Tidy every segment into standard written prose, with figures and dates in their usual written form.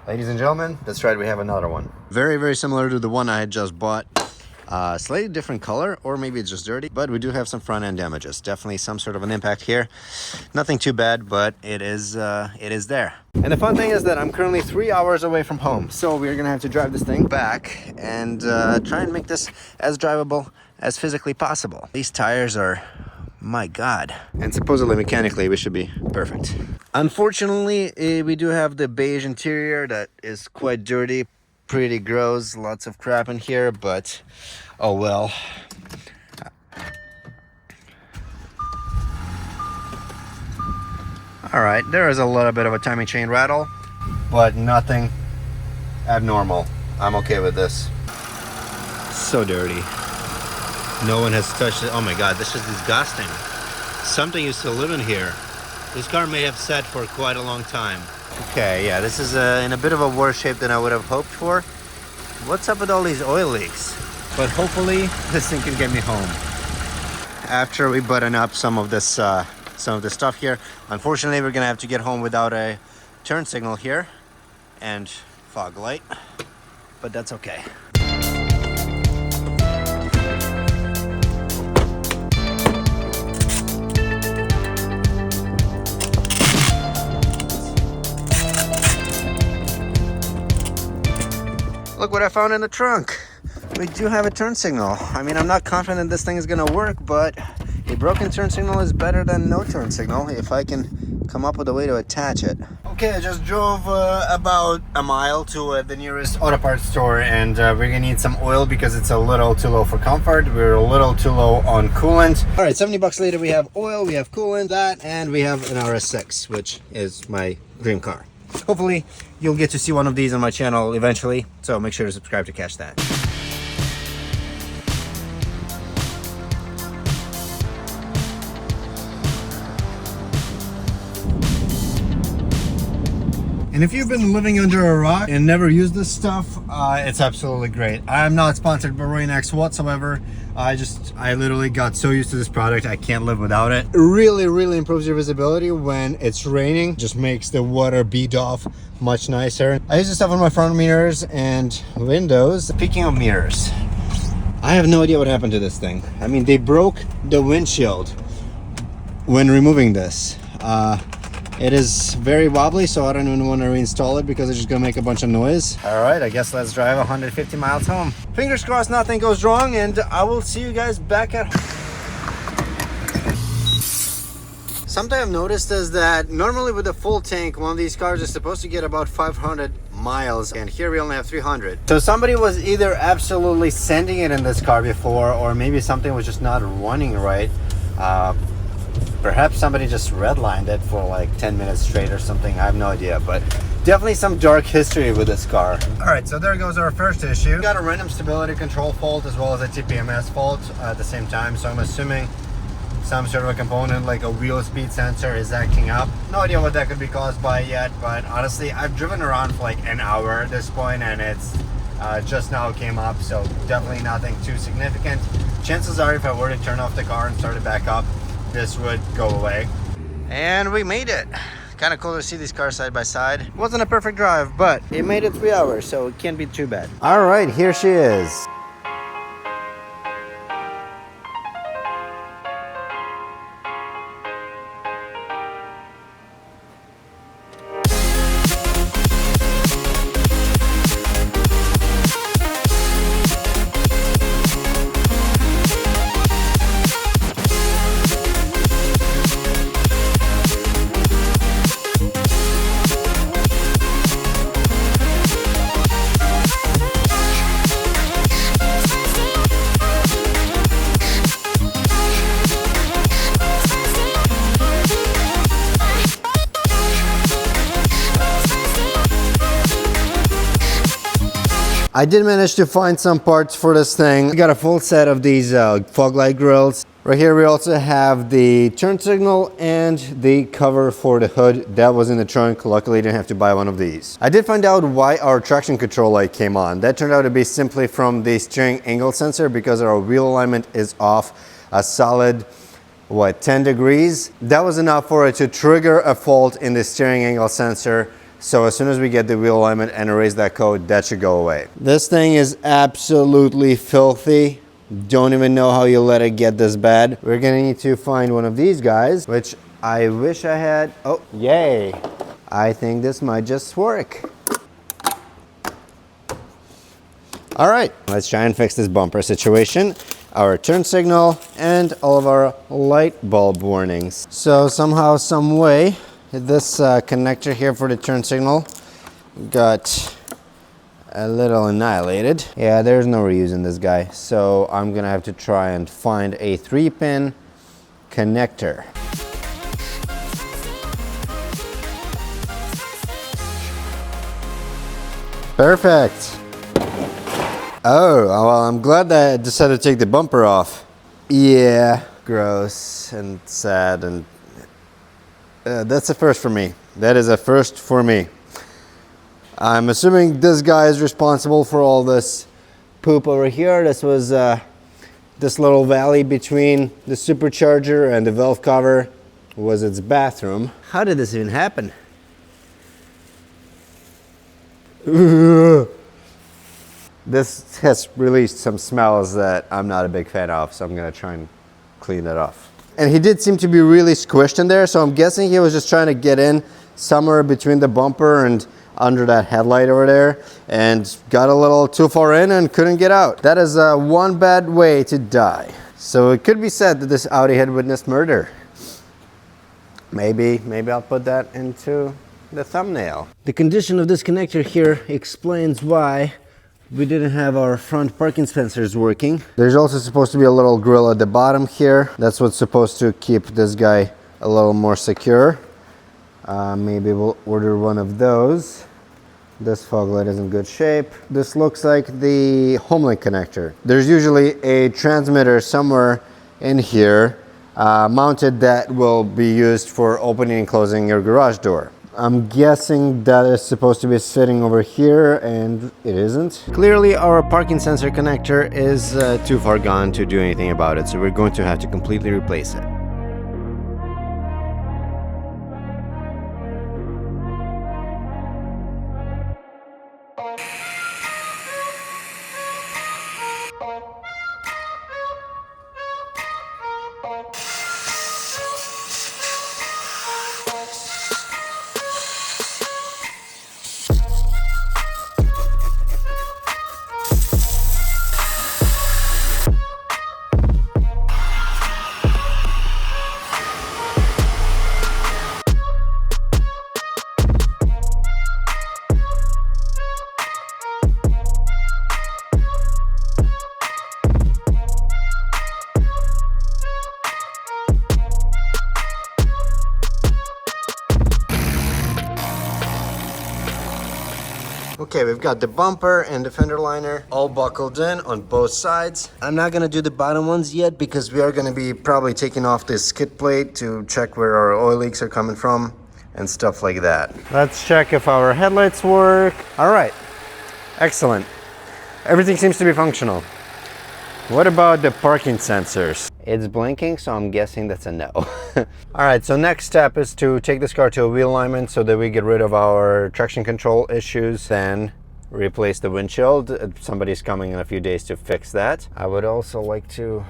Ladies and gentlemen, that's right, we have another one. Very, very similar to the one I had just bought. Slightly different color, or maybe it's just dirty, but we do have some front end damages. Definitely some sort of an impact here. Nothing too bad, but it is there. And the fun thing is that I'm currently 3 hours away from home, so we're gonna have to drive this thing back and try and make this as drivable as physically possible. These tires are, my God. And supposedly mechanically we should be perfect. Unfortunately, we do have the beige interior that is quite dirty, pretty gross, lots of crap in here, but oh well. All right, there is a little bit of a timing chain rattle, but nothing abnormal. I'm okay with this. So dirty. No one has touched it. Oh my God, this is disgusting. Something used to live in here. This car may have sat for quite a long time. Okay, yeah, this is in a bit of a worse shape than I would have hoped for. What's up with all these oil leaks? But hopefully this thing can get me home. After we button up some of this stuff here, unfortunately we're gonna have to get home without a turn signal here and fog light, but that's okay. Look what I found in the trunk. We do have a turn signal. I mean, I'm not confident this thing is gonna work, but a broken turn signal is better than no turn signal if I can come up with a way to attach it. Okay, I just drove about a mile to the nearest auto parts store, and we're gonna need some oil because it's a little too low for comfort. We're a little too low on coolant. All right, 70 bucks later, we have oil, we have coolant, that, and we have an RS6, which is my dream car. Hopefully you'll get to see one of these on my channel eventually, so make sure to subscribe to catch that. And if you've been living under a rock and never used this stuff, it's absolutely great. I'm not sponsored by Rain-X whatsoever. I literally got so used to this product, I can't live without it. It really, really improves your visibility when it's raining. Just makes the water bead off much nicer. I use this stuff on my front mirrors and windows. Speaking of mirrors, I have no idea what happened to this thing. I mean, they broke the windshield when removing this. It is very wobbly, so I don't even want to reinstall it because it's just gonna make a bunch of noise. All right, I guess let's drive 150 miles home. Fingers crossed nothing goes wrong, and I will see you guys back at home. Something I've noticed is that normally with a full tank, one of these cars is supposed to get about 500 miles, and here we only have 300. So somebody was either absolutely sending it in this car before, or maybe something was just not running right. Perhaps somebody just redlined it for like 10 minutes straight or something. I have no idea, but definitely some dark history with this car. All right, so there goes our first issue. We got a random stability control fault as well as a TPMS fault at the same time. So I'm assuming some sort of a component like a wheel speed sensor is acting up. No idea what that could be caused by yet, but honestly, I've driven around for like an hour at this point and it's just now came up, so definitely nothing too significant. Chances are if I were to turn off the car and start it back up, this would go away. And we made it. Kind of cool to see these cars side by side. Wasn't a perfect drive, but it made it 3 hours, so it can't be too bad. All right, here she is. I did manage to find some parts for this thing. We got a full set of these fog light grills. Right here we also have the turn signal and the cover for the hood. That was in the trunk. Luckily I didn't have to buy one of these. I did find out why our traction control light came on. That turned out to be simply from the steering angle sensor because our wheel alignment is off a solid, what, 10 degrees. That was enough for it to trigger a fault in the steering angle sensor. So as soon as we get the wheel alignment and erase that code, that should go away. This thing is absolutely filthy. Don't even know how you let it get this bad. We're gonna need to find one of these guys, which I wish I had. Oh, yay. I think this might just work. All right, let's try and fix this bumper situation. Our turn signal and all of our light bulb warnings. So somehow, some way, this connector here for the turn signal got a little annihilated. Yeah, there's no reusing this guy. So I'm gonna have to try and find a 3-pin connector. Perfect. Oh, well, I'm glad that I decided to take the bumper off. Yeah, gross and sad, and that's a first for me. That is a first for me. I'm assuming this guy is responsible for all this poop over here. This was this little valley between the supercharger and the valve cover was its bathroom. How did this even happen? This has released some smells that I'm not a big fan of, so I'm gonna try and clean that off. And he did seem to be really squished in there, so I'm guessing he was just trying to get in somewhere between the bumper and under that headlight over there, and got a little too far in and couldn't get out. That is one bad way to die. So it could be said that this Audi had witnessed murder. Maybe I'll put that into the thumbnail. The condition of this connector here explains why we didn't have our front parking sensors working. There's also supposed to be a little grill at the bottom here. That's what's supposed to keep this guy a little more secure. Maybe we'll order one of those. This fog light is in good shape. This looks like the HomeLink connector. There's usually a transmitter somewhere in here mounted that will be used for opening and closing your garage door. I'm guessing that is supposed to be sitting over here, and it isn't. Clearly our parking sensor connector is too far gone to do anything about it, so we're going to have to completely replace it. Okay, we've got the bumper and the fender liner all buckled in on both sides. I'm not gonna do the bottom ones yet because we are gonna be probably taking off this skid plate to check where our oil leaks are coming from and stuff like that. Let's check if our headlights work. All right, excellent. Everything seems to be functional. What about the parking sensors? It's blinking, so I'm guessing that's a no. All right, so next step is to take this car to a wheel alignment so that we get rid of our traction control issues, then replace the windshield. Somebody's coming in a few days to fix that. I would also like to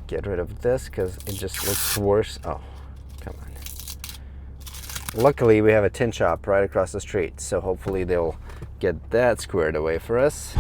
get rid of this because it just looks worse. Oh, come on. Luckily, we have a tin shop right across the street, so hopefully they'll get that squared away for us.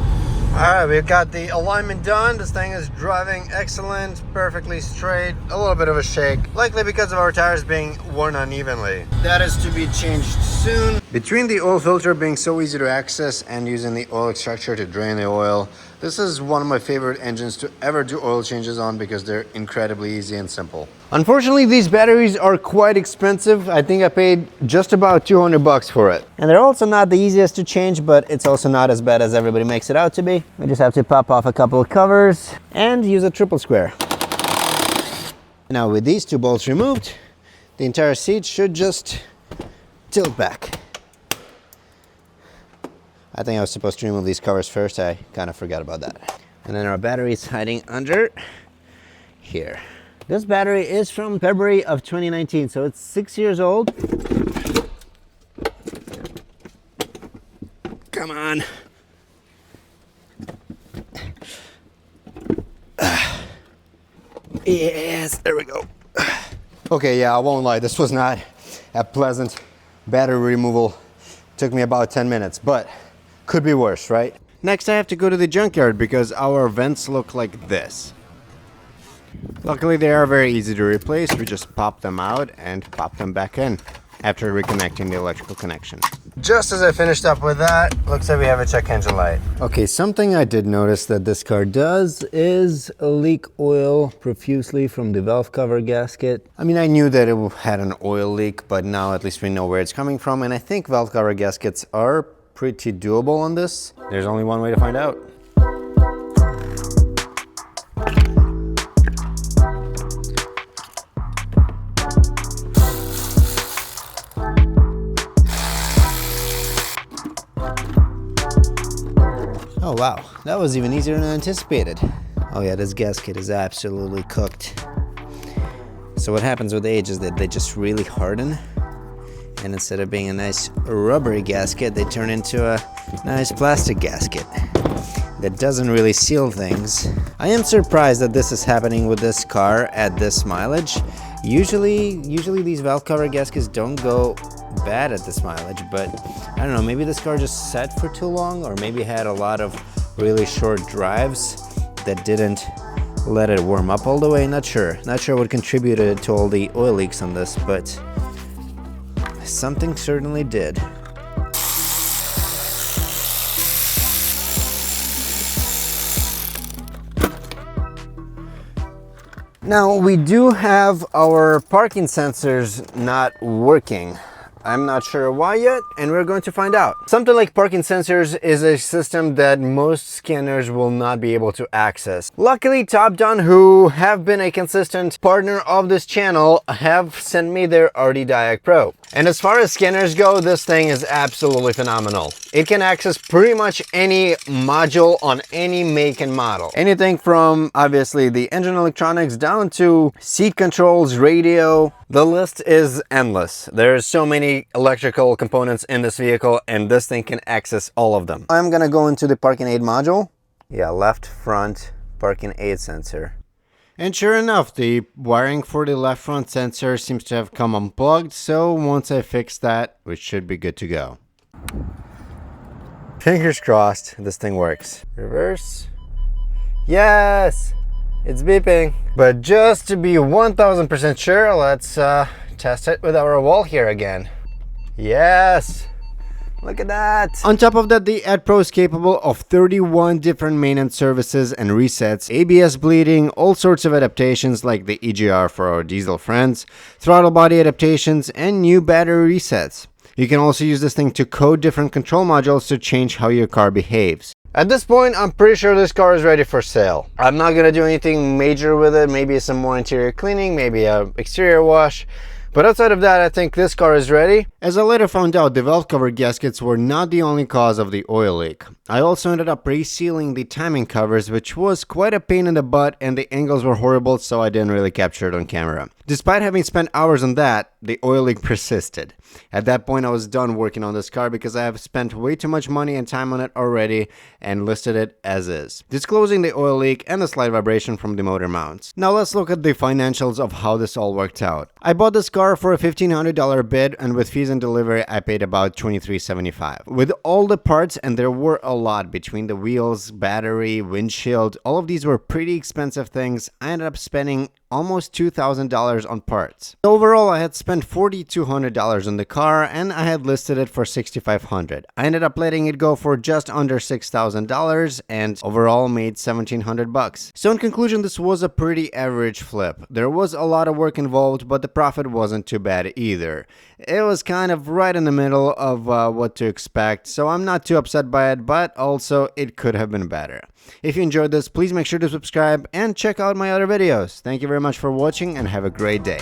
All right, we've got the alignment done. This thing is driving excellent, perfectly straight, a little bit of a shake, likely because of our tires being worn unevenly. That is to be changed soon. Between the oil filter being so easy to access and using the oil extractor to drain the oil, this is one of my favorite engines to ever do oil changes on because they're incredibly easy and simple. Unfortunately, these batteries are quite expensive. I think I paid just about 200 bucks for it. And they're also not the easiest to change, but it's also not as bad as everybody makes it out to be. We just have to pop off a couple of covers and use a triple square. Now with these two bolts removed, the entire seat should just tilt back. I think I was supposed to remove these covers first. I kind of forgot about that. And then our battery is hiding under here. This battery is from February of 2019, so it's 6 years old. Come on. Yes, there we go. Okay, yeah, I won't lie. This was not a pleasant battery removal. Took me about 10 minutes, but could be worse, right? Next, I have to go to the junkyard because our vents look like this. Luckily, they are very easy to replace. We just pop them out and pop them back in after reconnecting the electrical connection. Just as I finished up with that, looks like we have a check engine light. Okay, something I did notice that this car does is leak oil profusely from the valve cover gasket. I mean, I knew that it had an oil leak, but now at least we know where it's coming from, and I think valve cover gaskets are pretty doable on this. There's only one way to find out. Oh wow, that was even easier than I anticipated. Oh yeah, this gasket is absolutely cooked. So what happens with age is that they just really harden, and instead of being a nice rubbery gasket, they turn into a nice plastic gasket that doesn't really seal things. I am surprised that this is happening with this car at this mileage. Usually these valve cover gaskets don't go bad at this mileage, but I don't know, maybe this car just sat for too long, or maybe had a lot of really short drives that didn't let it warm up all the way. Not sure what contributed to all the oil leaks on this, but something certainly did. Now we do have our parking sensors not working. I'm not sure why yet, and we're going to find out. Something like parking sensors is a system that most scanners will not be able to access. Luckily, Top Done, who have been a consistent partner of this channel, have sent me their Audi Diag Pro. And as far as scanners go, this thing is absolutely phenomenal. It can access pretty much any module on any make and model. Anything from, obviously, the engine electronics down to seat controls, radio. The list is endless. There's so many electrical components in this vehicle, and this thing can access all of them. I'm gonna go into the parking aid module. Yeah, left front parking aid sensor. And sure enough, the wiring for the left front sensor seems to have come unplugged, so once I fix that, we should be good to go. Fingers crossed this thing works. Reverse. Yes! It's beeping. But just to be 1000% sure, let's test it with our wall here again. Yes! Look at that! On top of that, the Ad Pro is capable of 31 different maintenance services and resets, ABS bleeding, all sorts of adaptations like the EGR for our diesel friends, throttle body adaptations, and new battery resets. You can also use this thing to code different control modules to change how your car behaves. At this point, I'm pretty sure this car is ready for sale. I'm not gonna do anything major with it, maybe some more interior cleaning, maybe a exterior wash. But outside of that, I think this car is ready. As I later found out, the valve cover gaskets were not the only cause of the oil leak. I also ended up resealing the timing covers, which was quite a pain in the butt, and the angles were horrible, so I didn't really capture it on camera. Despite having spent hours on that, the oil leak persisted. At that point, I was done working on this car because I have spent way too much money and time on it already and listed it as is, disclosing the oil leak and the slight vibration from the motor mounts. Now let's look at the financials of how this all worked out. I bought this car for a $1,500 bid, and with fees and delivery, I paid about $23.75. With all the parts, and there were a lot between the wheels, battery, windshield, all of these were pretty expensive things, I ended up spending almost $2,000 on parts. Overall, I had spent $4,200 on the car, and I had listed it for $6,500. I ended up letting it go for just under $6,000 and overall made $1,700. So in conclusion, this was a pretty average flip. There was a lot of work involved, but the profit wasn't too bad either. It was kind of right in the middle of what to expect, so I'm not too upset by it, but also it could have been better. If you enjoyed this, please make sure to subscribe and check out my other videos. Thank you very much for watching and have a great day.